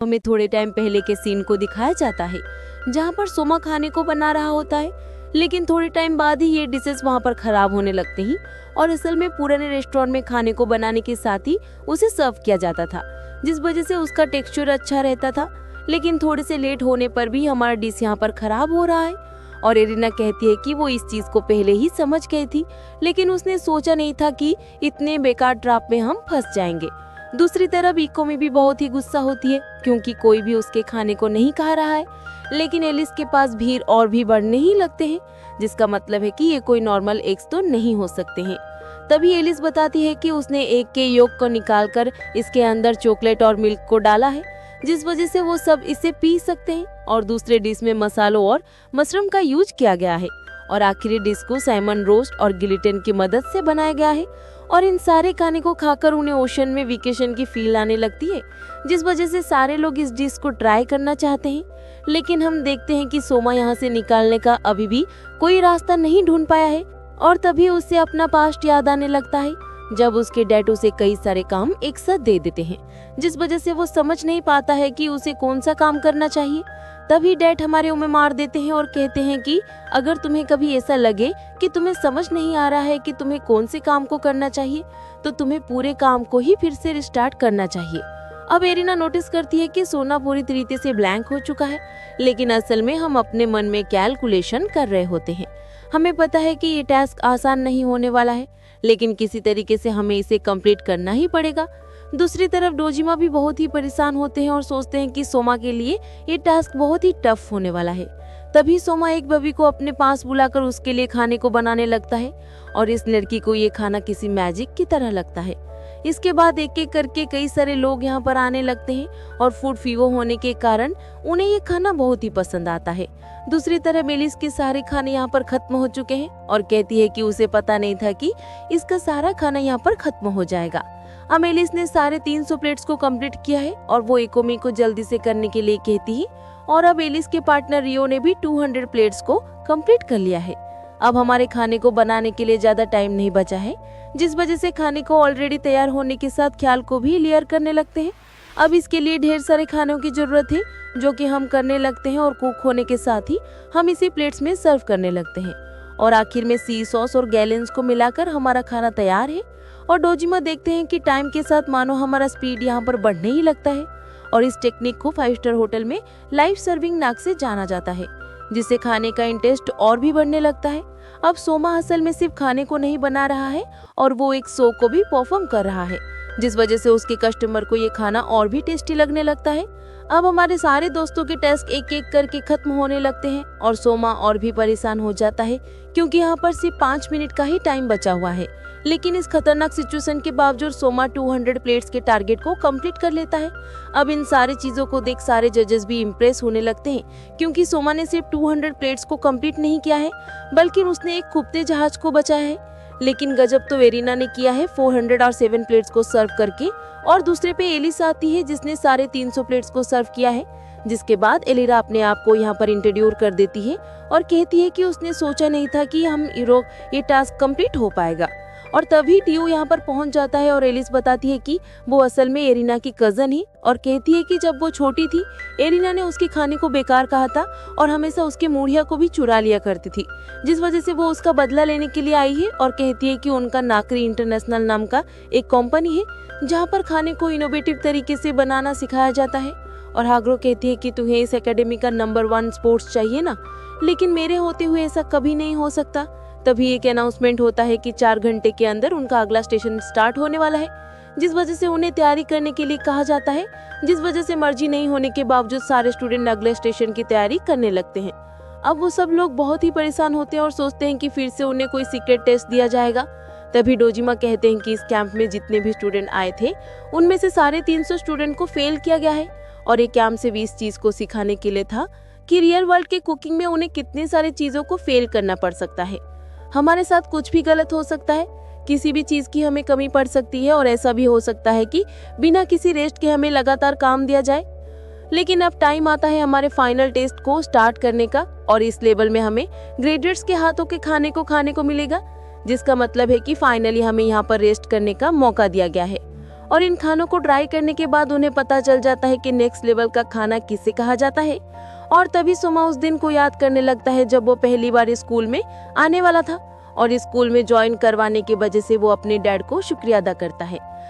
हमें थोड़े टाइम पहले के सीन को दिखाया जाता है जहाँ पर सोमा खाने को बना रहा होता है, लेकिन थोड़े टाइम बाद ही ये डिशेस वहाँ पर खराब होने लगते हैं और असल में पुराने रेस्टोरेंट में खाने को बनाने के साथ ही उसे सर्व किया जाता था, जिस वजह से उसका टेक्सचर अच्छा रहता था। लेकिन थोड़े से लेट होने पर भी हमारा डिश यहाँ पर खराब हो रहा है और एरिना कहती है कि वो इस चीज को पहले ही समझ गई थी, लेकिन उसने सोचा नहीं था कि इतने बेकार ट्रैप में हम फंस जाएंगे। दूसरी तरफ इको में भी बहुत ही गुस्सा होती है क्योंकि कोई भी उसके खाने को नहीं खा रहा है, लेकिन एलिस के पास भीड़ और भी बढ़ने ही लगते हैं, जिसका मतलब है कि ये कोई नॉर्मल एग्स तो नहीं हो सकते हैं। तभी एलिस बताती है कि उसने एग के योक को निकालकर इसके अंदर चॉकलेट और मिल्क को डाला है, जिस वजह से वो सब इसे पी सकते हैं। और दूसरे डिश में मसालों और मशरूम का यूज किया गया है और आखिरी डिश को सैमन रोस्ट और गिलिटन की मदद से बनाया गया है। और इन सारे खाने को खाकर उन्हें ओशन में वेकेशन की फील आने लगती है, जिस वजह से सारे लोग इस डिश को ट्राई करना चाहते हैं। लेकिन हम देखते हैं कि सोमा यहाँ से निकालने का अभी भी कोई रास्ता नहीं ढूंढ पाया है और तभी उसे अपना पास्ट याद आने लगता है जब उसके डैड उसे कई सारे काम एक साथ दे देते हैं, जिस वजह से वो समझ नहीं पाता है कि उसे कौन सा काम करना चाहिए। तभी डैड हमारे मुंह में मार देते हैं और कहते हैं कि अगर तुम्हें कभी ऐसा लगे कि तुम्हें समझ नहीं आ रहा है कि तुम्हें कौन से काम को करना चाहिए, तो तुम्हें पूरे काम को ही फिर से रिस्टार्ट करना चाहिए। अब एरिना नोटिस करती है कि सोना पूरी तरीके से ब्लैंक हो चुका है, लेकिन असल में हम अपने मन में कैलकुलेशन कर रहे होते हैं। हमें पता है कि ये टास्क आसान नहीं होने वाला है, लेकिन किसी तरीके से हमें इसे कंप्लीट करना ही पड़ेगा। दूसरी तरफ डोजिमा भी बहुत ही परेशान होते हैं और सोचते हैं कि सोमा के लिए ये टास्क बहुत ही टफ होने वाला है। तभी सोमा एक बबी को अपने पास बुलाकर उसके लिए खाने को बनाने लगता है और इस लड़की को ये खाना किसी मैजिक की तरह लगता है। इसके बाद एक एक करके कई सारे लोग यहाँ पर आने लगते हैं और फूड फीवर होने के कारण उन्हें ये खाना बहुत ही पसंद आता है। दूसरी तरफ मेलिस के सारे खाने यहाँ पर खत्म हो चुके हैं और कहती है कि उसे पता नहीं था कि इसका सारा खाना यहाँ पर खत्म हो जाएगा। अब मेलिस ने सारे 300 प्लेट्स को कंप्लीट किया है और वो एकोमी को जल्दी से करने के लिए कहती है और अब एलिस के पार्टनर रियो ने भी 200 प्लेट्स को कंप्लीट कर लिया है। अब हमारे खाने को बनाने के लिए ज्यादा टाइम नहीं बचा है, जिस वजह से खाने को ऑलरेडी तैयार होने के साथ ख्याल को भी लेयर करने लगते हैं। अब इसके लिए ढेर सारे खानों की जरूरत है जो कि हम करने लगते हैं और कुक होने के साथ ही हम इसी प्लेट्स में सर्व करने लगते हैं और आखिर में सी सॉस और गैलेंस को मिलाकर हमारा खाना तैयार है। और डोजिमा देखते हैं कि टाइम के साथ मानो हमारा स्पीड यहाँ पर बढ़ने ही लगता है और इस टेक्निक को 5 स्टार होटल में लाइव सर्विंग नाक से जाना जाता है, जिससे खाने का इंटरेस्ट और भी बढ़ने लगता है। अब सोमा असल में सिर्फ खाने को नहीं बना रहा है और वो एक शो को भी परफॉर्म कर रहा है, जिस वजह से उसके कस्टमर को ये खाना और भी टेस्टी लगने लगता है। अब हमारे सारे दोस्तों के टास्क एक एक करके खत्म होने लगते हैं और सोमा और भी परेशान हो जाता है क्योंकि यहाँ पर सिर्फ 5 मिनट का ही टाइम बचा हुआ है। लेकिन इस खतरनाक सिचुएशन के बावजूद सोमा 200 प्लेट्स के टारगेट को कंप्लीट कर लेता है। अब इन सारी चीजों को देख सारे जजेस भी इम्प्रेस होने लगते हैं क्योंकि सोमा ने सिर्फ 200 प्लेट्स को कंप्लीट नहीं किया है बल्कि उसने एक खुबते जहाज को बचाया है। लेकिन गजब तो एरिना ने किया है 407 प्लेट्स को सर्व करके और दूसरे पे एलिस आती है जिसने सारे 300 प्लेट्स को सर्व किया है। जिसके बाद एलिरा अपने आप को यहाँ पर इंट्रोड्यूस कर देती है और कहती है कि उसने सोचा नहीं था कि ये टास्क कंप्लीट हो पाएगा। और तभी टियो यहाँ पर पहुंच जाता है और एलिस बताती है कि वो असल में एरिना की कजन है और कहती है कि जब वो छोटी थी एरिना ने उसके खाने को बेकार कहा था और हमेशा उसके मूढ़िया को भी चुरा लिया करती थी, जिस वजह से वो उसका बदला लेने के लिए आई है। और कहती है कि उनका नाकरी इंटरनेशनल नाम का एक कंपनी है जहाँ पर खाने को इनोवेटिव तरीके से बनाना सिखाया जाता है। और हाग्रो कहती है कि तुम्हें इस एकेडमी का नंबर 1 स्पोर्ट्स चाहिए ना, लेकिन मेरे होते हुए ऐसा कभी नहीं हो सकता। तभी एक अनाउंसमेंट होता है कि 4 घंटे के अंदर उनका अगला स्टेशन स्टार्ट होने वाला है, जिस वजह से उन्हें तैयारी करने के लिए कहा जाता है, जिस वजह से मर्जी नहीं होने के बावजूद सारे स्टूडेंट अगले स्टेशन की तैयारी करने लगते हैं। अब वो सब लोग बहुत ही परेशान होते हैं और सोचते हैं कि फिर से उन्हें कोई सीक्रेट टेस्ट दिया जाएगा। तभी डोजिमा कहते हैं कि इस कैंप में जितने भी स्टूडेंट आए थे उनमें से सारे 300 स्टूडेंट को फेल किया गया है और ये कैंप सिर्फ इस चीज को सिखाने के लिए था कि रियल वर्ल्ड के कुकिंग में उन्हें कितनी सारी चीजों को फेल करना पड़ सकता है। हमारे साथ कुछ भी गलत हो सकता है, किसी भी चीज की हमें कमी पड़ सकती है और ऐसा भी हो सकता है कि बिना किसी रेस्ट के हमें लगातार काम दिया जाए। लेकिन अब टाइम आता है हमारे फाइनल टेस्ट को स्टार्ट करने का और इस लेवल में हमें ग्रेडर्स के हाथों के खाने को मिलेगा, जिसका मतलब है कि फाइनली हमें यहाँ पर रेस्ट करने का मौका दिया गया है। और इन खानों को ट्राई करने के बाद उन्हें पता चल जाता है कि नेक्स्ट लेवल का खाना किसे कहा जाता है। और तभी सोमा उस दिन को याद करने लगता है जब वो पहली बार स्कूल में आने वाला था और स्कूल में ज्वाइन करवाने की वजह से वो अपने डैड को शुक्रिया अदा करता है।